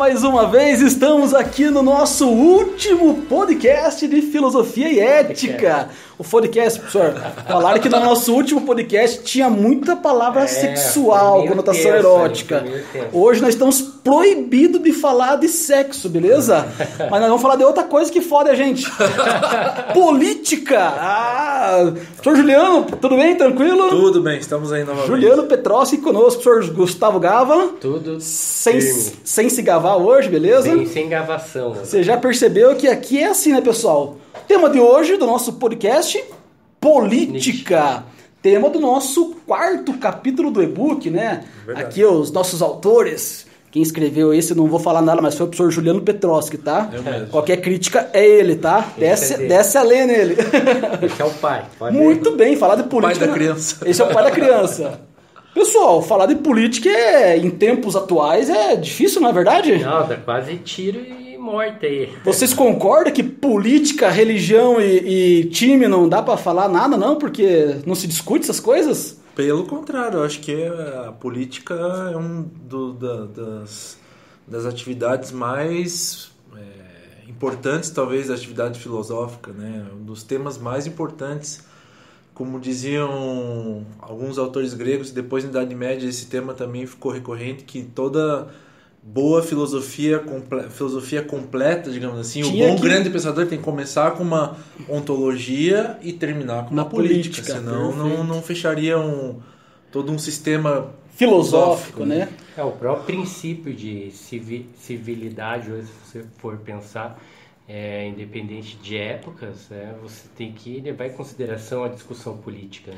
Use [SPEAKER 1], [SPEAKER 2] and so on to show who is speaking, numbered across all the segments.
[SPEAKER 1] mais uma vez, estamos aqui no nosso último podcast de filosofia e ética. O podcast, professor, falaram que no nosso último podcast tinha muita palavra sexual, conotação erótica. Hoje nós estamos proibidos de falar de sexo, beleza? Mas nós vamos falar de outra coisa que fode a gente. Política! Professor Juliano, tudo bem? Tranquilo?
[SPEAKER 2] Tudo bem, estamos aí novamente.
[SPEAKER 1] Juliano Petrossi conosco, professor Gustavo Gava.
[SPEAKER 3] Tudo
[SPEAKER 1] sem se gavar hoje, beleza?
[SPEAKER 3] Sem gavação.
[SPEAKER 1] Você já percebeu que aqui é assim, né, pessoal? Tema de hoje do nosso podcast, política. Tema do nosso 4º capítulo do e-book, né?
[SPEAKER 2] Verdade.
[SPEAKER 1] Aqui os nossos autores. Quem escreveu esse, não vou falar nada, mas foi o professor Juliano Petrossi, tá?
[SPEAKER 2] Eu mesmo.
[SPEAKER 1] Qualquer crítica é ele, tá? Desce a lei nele.
[SPEAKER 3] Esse é o pai.
[SPEAKER 1] Muito bem, falar de política...
[SPEAKER 2] Pai da criança.
[SPEAKER 1] Esse é o pai da criança. Pessoal, falar de política em tempos atuais é difícil, não é verdade?
[SPEAKER 3] Não, dá quase tiro e morte aí.
[SPEAKER 1] Vocês concordam que política, religião e time não dá pra falar nada, não? Porque não se discute essas coisas?
[SPEAKER 2] Pelo contrário, eu acho que a política é das atividades mais importantes, talvez, da atividade filosófica, né? Um dos temas mais importantes. Como diziam alguns autores gregos, depois na Idade Média esse tema também ficou recorrente, que toda boa filosofia completa, digamos assim, o bom grande pensador tem que começar com uma ontologia e terminar com uma política, senão não fecharia todo um sistema
[SPEAKER 1] filosófico, né?
[SPEAKER 3] O próprio princípio de civilidade, hoje, se você for pensar, independente de épocas, você tem que levar em consideração a discussão política. Né?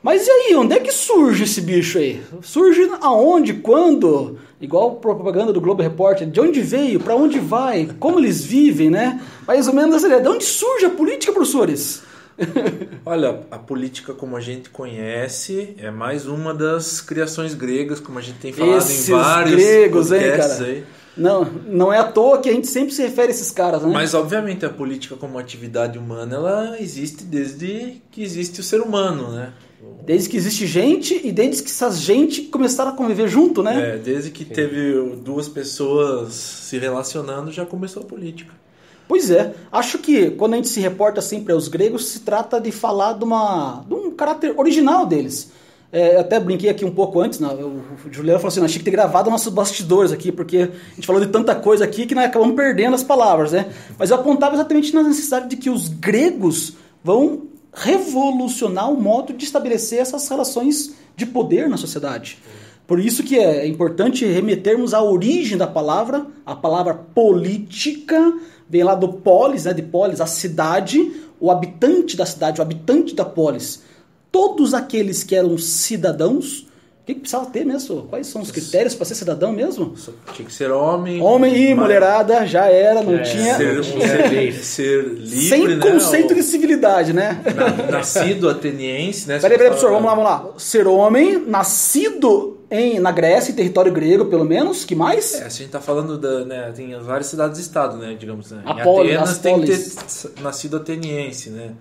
[SPEAKER 1] Mas e aí, onde é que surge esse bicho aí? Surge aonde, quando? Igual a propaganda do Globo Repórter, de onde veio, para onde vai, como eles vivem, né? Mais ou menos essa ideia. De onde surge a política, professores?
[SPEAKER 2] Olha, a política como a gente conhece é mais uma das criações gregas, como a gente tem falado em vários
[SPEAKER 1] gregos,
[SPEAKER 2] podcasts
[SPEAKER 1] cara? Aí. Não é à toa que a gente sempre se refere a esses caras, né?
[SPEAKER 2] Mas, obviamente, a política como atividade humana, ela existe desde que existe o ser humano, né?
[SPEAKER 1] Desde que existe gente e desde que essas gente começaram a conviver junto, né?
[SPEAKER 2] Desde que teve duas pessoas se relacionando, já começou a política.
[SPEAKER 1] Pois é. Acho que quando a gente se reporta sempre aos gregos, se trata de falar de um caráter original deles. Eu até brinquei aqui um pouco antes, né? O Juliano falou assim, nós tinha que ter gravado nossos bastidores aqui, porque a gente falou de tanta coisa aqui que nós acabamos perdendo as palavras, né? Mas eu apontava exatamente na necessidade de que os gregos vão revolucionar o modo de estabelecer essas relações de poder na sociedade. Por isso que é importante remetermos à origem da palavra, a palavra política, vem lá do polis, né? De polis, a cidade, o habitante da cidade, o habitante da polis. Todos aqueles que eram cidadãos, o que precisava ter mesmo? Quais são os critérios para ser cidadão mesmo?
[SPEAKER 2] Tinha que ser homem.
[SPEAKER 1] Homem e mulherada, já era, não tinha.
[SPEAKER 2] Ser livre,
[SPEAKER 1] sem
[SPEAKER 2] né?
[SPEAKER 1] Conceito de civilidade, né?
[SPEAKER 2] Nascido ateniense, né?
[SPEAKER 1] Peraí, professor, vamos lá. Ser homem, nascido na Grécia, em território grego, pelo menos, que mais?
[SPEAKER 2] A gente tá falando tem várias cidades-estado, né? Digamos, né? Em
[SPEAKER 1] Atenas
[SPEAKER 2] tem que ter nascido ateniense, né?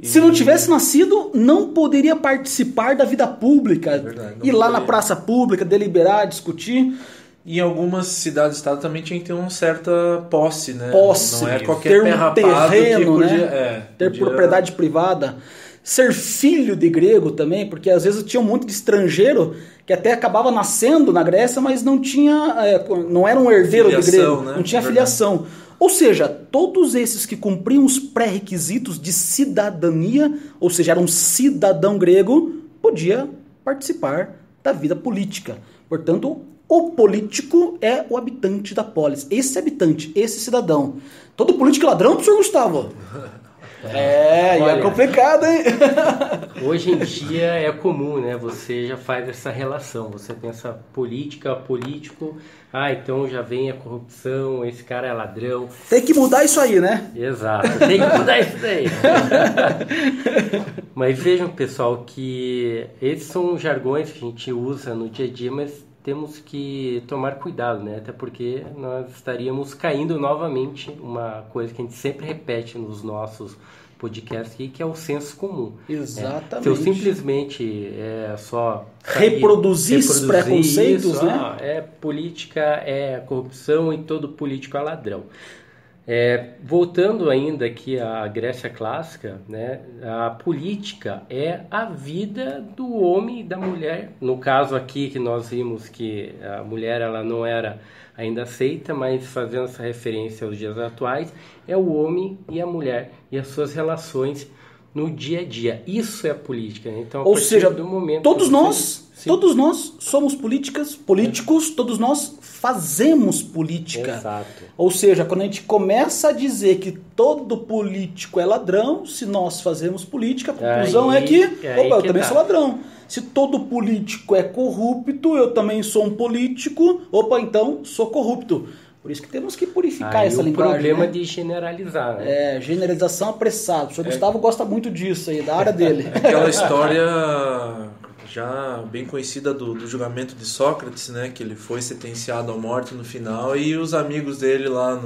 [SPEAKER 1] Se não tivesse nascido, não poderia participar da vida pública.
[SPEAKER 2] Verdade,
[SPEAKER 1] ir lá na praça pública, deliberar, discutir.
[SPEAKER 2] E em algumas cidades-estado também tinha que ter uma certa posse, né?
[SPEAKER 1] Posse.
[SPEAKER 2] Não é qualquer
[SPEAKER 1] ter
[SPEAKER 2] terreno,
[SPEAKER 1] que podia,
[SPEAKER 2] né?
[SPEAKER 1] Ter propriedade privada. Ser filho de grego também, porque às vezes tinha um monte de estrangeiro que até acabava nascendo na Grécia, mas não era um herdeiro de grego,
[SPEAKER 2] né?
[SPEAKER 1] Não tinha filiação. Ou seja, todos esses que cumpriam os pré-requisitos de cidadania, ou seja, era um cidadão grego, podia participar da vida política. Portanto, o político é o habitante da polis. Esse habitante, esse cidadão. Todo político é ladrão, professor Gustavo?
[SPEAKER 3] Olha,
[SPEAKER 1] é complicado, hein?
[SPEAKER 3] Hoje em dia é comum, né? Você já faz essa relação. Você pensa política, político. Então já vem a corrupção, esse cara é ladrão.
[SPEAKER 1] Tem que mudar isso aí, né?
[SPEAKER 3] Exato, tem que mudar isso daí. Mas vejam, pessoal, que esses são jargões que a gente usa no dia a dia, mas temos que tomar cuidado, né? Até porque nós estaríamos caindo novamente, uma coisa que a gente sempre repete nos nossos podcasts aqui, que é o senso comum.
[SPEAKER 1] Exatamente.
[SPEAKER 3] Se eu simplesmente só
[SPEAKER 1] reproduzir esses preconceitos,
[SPEAKER 3] isso,
[SPEAKER 1] né?
[SPEAKER 3] Política é corrupção e todo político é ladrão. Voltando ainda aqui à Grécia clássica, né, a política é a vida do homem e da mulher. No caso aqui que nós vimos que a mulher ela não era ainda aceita, mas fazendo essa referência aos dias atuais, é o homem e a mulher e as suas relações no dia a dia. Isso é a política. Né? Então,
[SPEAKER 1] ou seja,
[SPEAKER 3] do momento
[SPEAKER 1] todos nós somos políticos, todos nós fazemos política.
[SPEAKER 3] Exato.
[SPEAKER 1] Ou seja, quando a gente começa a dizer que todo político é ladrão, se nós fazemos política, a conclusão é que eu também sou ladrão. Se todo político é corrupto, eu também sou um político, então sou corrupto. Por isso que temos que purificar essa linguagem.
[SPEAKER 3] O problema
[SPEAKER 1] né?
[SPEAKER 3] De generalizar. Né?
[SPEAKER 1] Generalização apressada. O professor Gustavo gosta muito disso aí, da área dele.
[SPEAKER 2] Aquela história já bem conhecida do julgamento de Sócrates, né? Que ele foi sentenciado à morte no final e os amigos dele lá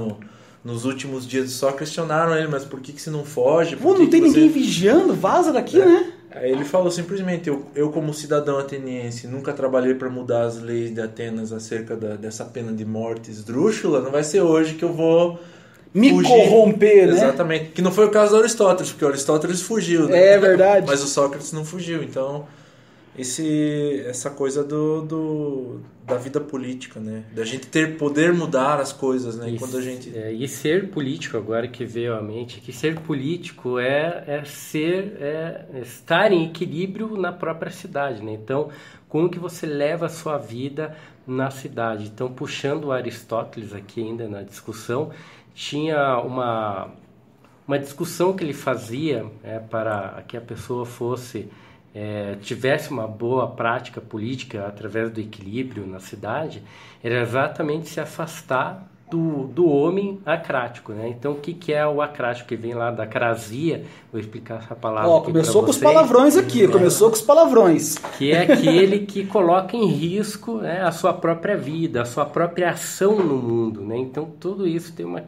[SPEAKER 2] nos últimos dias de Sócrates questionaram ele, mas por que você não foge?
[SPEAKER 1] Não tem ninguém vigiando, vaza daqui, né?
[SPEAKER 2] Aí ele falou simplesmente, eu como cidadão ateniense nunca trabalhei para mudar as leis de Atenas acerca dessa pena de morte esdrúxula, não vai ser hoje que eu vou
[SPEAKER 1] me corromper, né?
[SPEAKER 2] Exatamente, que não foi o caso do Aristóteles, porque o Aristóteles fugiu, né?
[SPEAKER 1] É verdade.
[SPEAKER 2] Mas o Sócrates não fugiu, então essa coisa da vida política, né? Da gente poder mudar as coisas, né? Quando a gente...
[SPEAKER 3] E ser político, agora que veio à mente, que ser político é estar em equilíbrio na própria cidade, né? Então, como que você leva a sua vida na cidade? Então, puxando o Aristóteles aqui ainda na discussão, tinha uma discussão que ele fazia para que a pessoa tivesse uma boa prática política através do equilíbrio na cidade, era exatamente se afastar do homem acrático, né? Então, o que é o acrático? Que vem lá da crasia, vou explicar essa palavra aqui
[SPEAKER 1] começou com
[SPEAKER 3] vocês.
[SPEAKER 1] Os palavrões aqui, começou com os palavrões.
[SPEAKER 3] Que é aquele que coloca em risco, né, a sua própria vida, a sua própria ação no mundo, né? Então, tudo isso tem uma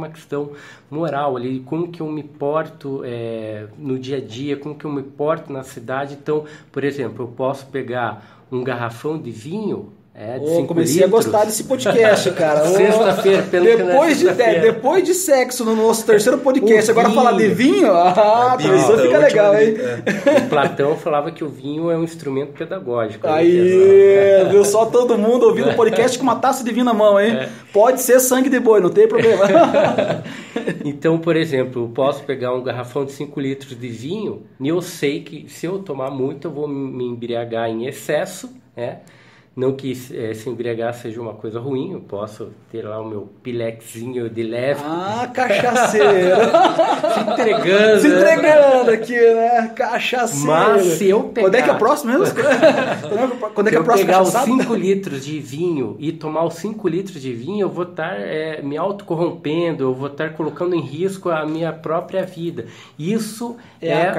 [SPEAKER 3] questão moral ali, como que eu me porto no dia a dia, como que eu me porto na cidade. Então, por exemplo, eu posso pegar um garrafão de vinho, de 5
[SPEAKER 1] comecei
[SPEAKER 3] litros.
[SPEAKER 1] A gostar desse podcast, cara.
[SPEAKER 3] Sexta-feira,
[SPEAKER 1] depois de sexo no nosso terceiro podcast, agora falar de vinho, isso fica legal, hein?
[SPEAKER 3] O Platão falava que o vinho é um instrumento pedagógico.
[SPEAKER 1] Aí, viu só todo mundo ouvindo o podcast com uma taça de vinho na mão, hein? Pode ser sangue de boi, não tem problema.
[SPEAKER 3] Então, por exemplo, eu posso pegar um garrafão de 5 litros de vinho e eu sei que se eu tomar muito, eu vou me embriagar em excesso, né? Não que se embriagar seja uma coisa ruim, eu posso ter lá o meu pilexinho de leve.
[SPEAKER 1] Cachaceiro!
[SPEAKER 3] Se entregando
[SPEAKER 1] aqui, né? Cachaceiro!
[SPEAKER 3] Mas se eu pegar...
[SPEAKER 1] Quando é que é o próximo mesmo? Quando é que é o próximo?
[SPEAKER 3] Se eu pegar os 5 litros de vinho e tomar os 5 litros de vinho, eu vou estar me autocorrompendo, eu vou estar colocando em risco a minha própria vida. Isso é a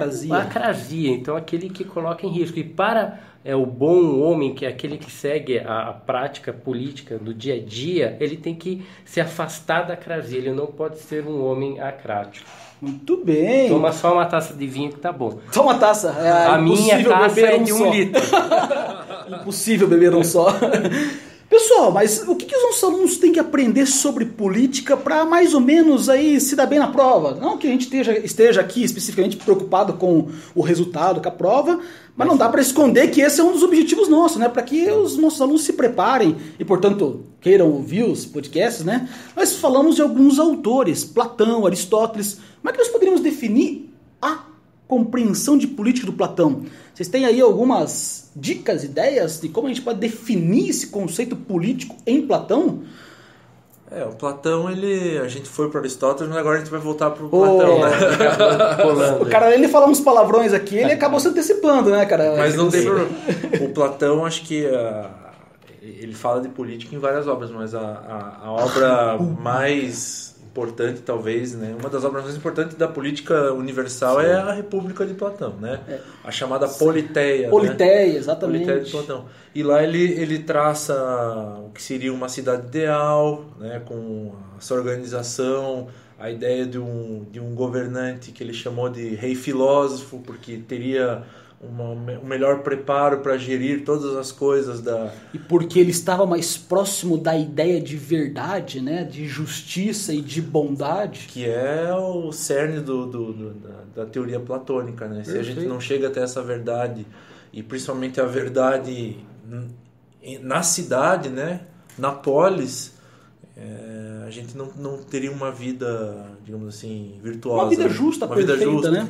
[SPEAKER 3] acrasia. Então, aquele que coloca em risco. E para... o bom homem, que é aquele que segue a prática política do dia a dia, ele tem que se afastar da acrasia, ele não pode ser um homem acrático.
[SPEAKER 1] Muito bem.
[SPEAKER 3] Toma só uma taça de vinho que tá bom.
[SPEAKER 1] Toma uma taça.
[SPEAKER 3] A minha taça é de 1 litro.
[SPEAKER 1] Impossível beber um só. Pessoal, mas o que os nossos alunos têm que aprender sobre política para mais ou menos aí se dar bem na prova? Não que a gente esteja aqui especificamente preocupado com o resultado, com a prova, mas não dá para esconder que esse é um dos objetivos nossos, né? Para que os nossos alunos se preparem e, portanto, queiram ouvir os podcasts, né? Nós falamos de alguns autores, Platão, Aristóteles. Como é que nós poderíamos definir a compreensão de política do Platão? Vocês têm aí algumas dicas, ideias de como a gente pode definir esse conceito político em Platão?
[SPEAKER 2] O Platão, a gente foi para Aristóteles, mas agora a gente vai voltar para o Platão, né?
[SPEAKER 1] O cara, ele falou uns palavrões aqui, ele acabou se antecipando, né, cara?
[SPEAKER 2] Mas não tem problema. O Platão, acho que ele fala de política em várias obras, mas a obra mais importante, talvez, né? Uma das obras mais importantes da política universal é a República de Platão, né? A chamada Politeia.
[SPEAKER 1] Politeia,
[SPEAKER 2] né?
[SPEAKER 1] exatamente.
[SPEAKER 2] Politeia de Platão. E lá ele traça o que seria uma cidade ideal, né? Com essa organização, a ideia de um governante que ele chamou de rei filósofo, porque teria um melhor preparo para gerir todas as coisas da...
[SPEAKER 1] E porque ele estava mais próximo da ideia de verdade, né? De justiça e de bondade.
[SPEAKER 2] Que é o cerne da teoria platônica, né? Se a gente não chega até essa verdade, e principalmente a verdade na cidade, né? Na polis, a gente não teria uma vida, digamos assim, virtuosa.
[SPEAKER 1] Uma vida justa,
[SPEAKER 2] uma
[SPEAKER 1] perfeita,
[SPEAKER 2] vida justa,
[SPEAKER 1] né?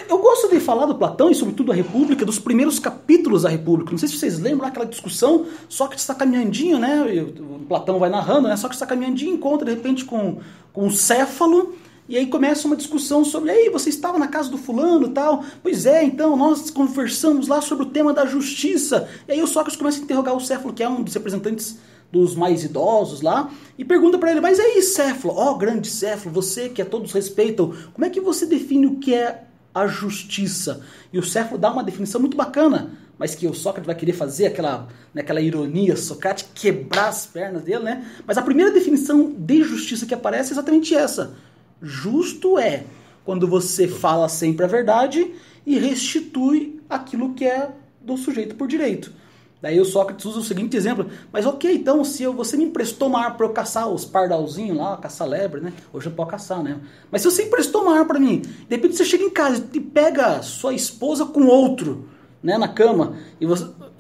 [SPEAKER 1] Eu gosto de falar do Platão e, sobretudo, da República, dos primeiros capítulos da República. Não sei se vocês lembram aquela discussão, Sócrates está caminhandinho, né? E o Platão vai narrando, né? Sócrates está caminhandinho, encontra, de repente, com um Céfalo, e aí começa uma discussão sobre, aí, você estava na casa do fulano e tal? Pois é, então, nós conversamos lá sobre o tema da justiça. E aí o Sócrates começa a interrogar o Céfalo, que é um dos representantes dos mais idosos lá, e pergunta para ele, mas aí, Céfalo, grande Céfalo, você que a todos respeitam, como é que você define o que é a justiça? E o Céfalo dá uma definição muito bacana, mas que o Sócrates vai querer fazer aquela ironia socrática, quebrar as pernas dele, né? Mas a primeira definição de justiça que aparece é exatamente essa. Justo é quando você fala sempre a verdade e restitui aquilo que é do sujeito por direito. Daí o Sócrates usa o seguinte exemplo, mas ok, então se você me emprestou uma arma para eu caçar os pardalzinhos lá, caçar lebre, né? Hoje eu posso caçar, né? Mas se você emprestou uma arma para mim, de repente você chega em casa e pega sua esposa com outro, né, na cama, e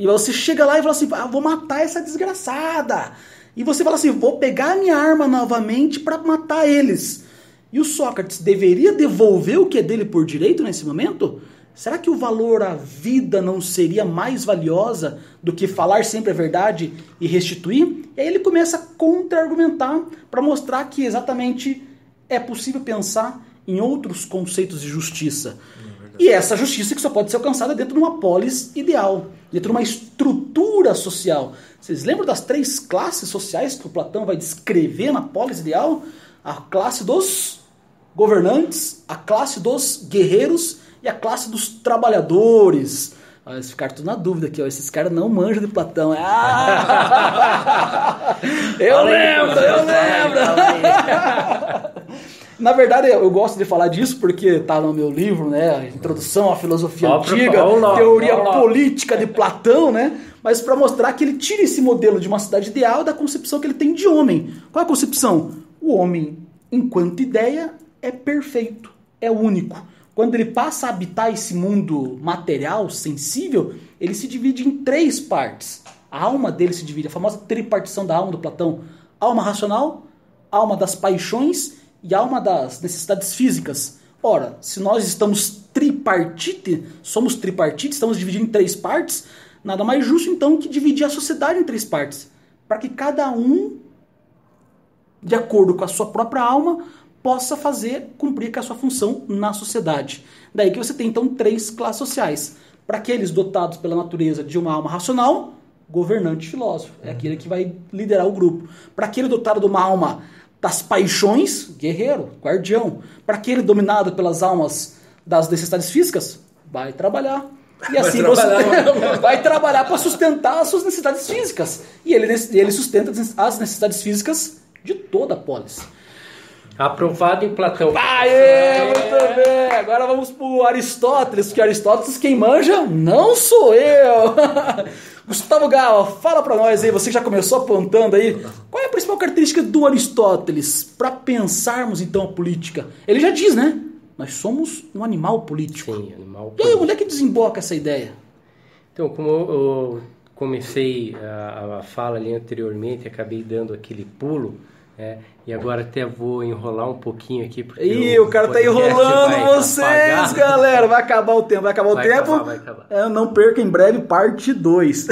[SPEAKER 1] você chega lá e fala assim, vou matar essa desgraçada. E você fala assim, vou pegar a minha arma novamente para matar eles. E o Sócrates deveria devolver o que é dele por direito nesse momento? Será que o valor à vida não seria mais valiosa do que falar sempre a verdade e restituir? E aí ele começa a contra-argumentar para mostrar que exatamente é possível pensar em outros conceitos de justiça. E essa justiça que só pode ser alcançada dentro de uma polis ideal, dentro de uma estrutura social. Vocês lembram das 3 classes sociais que o Platão vai descrever na polis ideal? A classe dos governantes, a classe dos guerreiros e a classe dos trabalhadores. Eles ficaram tudo na dúvida aqui, esses caras não manjam de Platão. Eu lembro! Na verdade, eu gosto de falar disso porque está no meu livro, né? Introdução à Filosofia Antiga, Teoria Política de Platão, né? Mas para mostrar que ele tira esse modelo de uma cidade ideal da concepção que ele tem de homem. Qual é a concepção? O homem, enquanto ideia, é perfeito, é único. Quando ele passa a habitar esse mundo material, sensível, ele se divide em 3 partes. A alma dele se divide, a famosa tripartição da alma do Platão. Alma racional, alma das paixões e alma das necessidades físicas. Ora, se nós somos tripartite, estamos dividindo em 3 partes, nada mais justo então que dividir a sociedade em 3 partes. Para que cada um, de acordo com a sua própria alma, possa cumprir com a sua função na sociedade. Daí que você tem, então, 3 classes sociais. Para aqueles dotados pela natureza de uma alma racional, governante filósofo. É aquele que vai liderar o grupo. Para aquele dotado de uma alma das paixões, guerreiro, guardião. Para aquele dominado pelas almas das necessidades físicas, vai trabalhar. E assim vai trabalhar para sustentar as suas necessidades físicas. E ele sustenta as necessidades físicas de toda a polis.
[SPEAKER 3] Aprovado em Platão.
[SPEAKER 1] Aê, muito bem. Agora vamos para o Aristóteles, que Aristóteles quem manja não sou eu. Gustavo Gal, fala para nós aí, você que já começou apontando aí, qual é a principal característica do Aristóteles para pensarmos então a política? Ele já diz, né? Nós somos um animal político.
[SPEAKER 3] Sim, animal político.
[SPEAKER 1] E aí, onde é que desemboca essa ideia?
[SPEAKER 3] Então, como eu comecei a fala ali anteriormente, acabei dando aquele pulo, e agora até vou enrolar um pouquinho aqui. Porque
[SPEAKER 1] o cara tá enrolando vocês, galera. Vai acabar o tempo. Vai acabar.
[SPEAKER 3] Vai acabar.
[SPEAKER 1] Não perca em breve parte 2.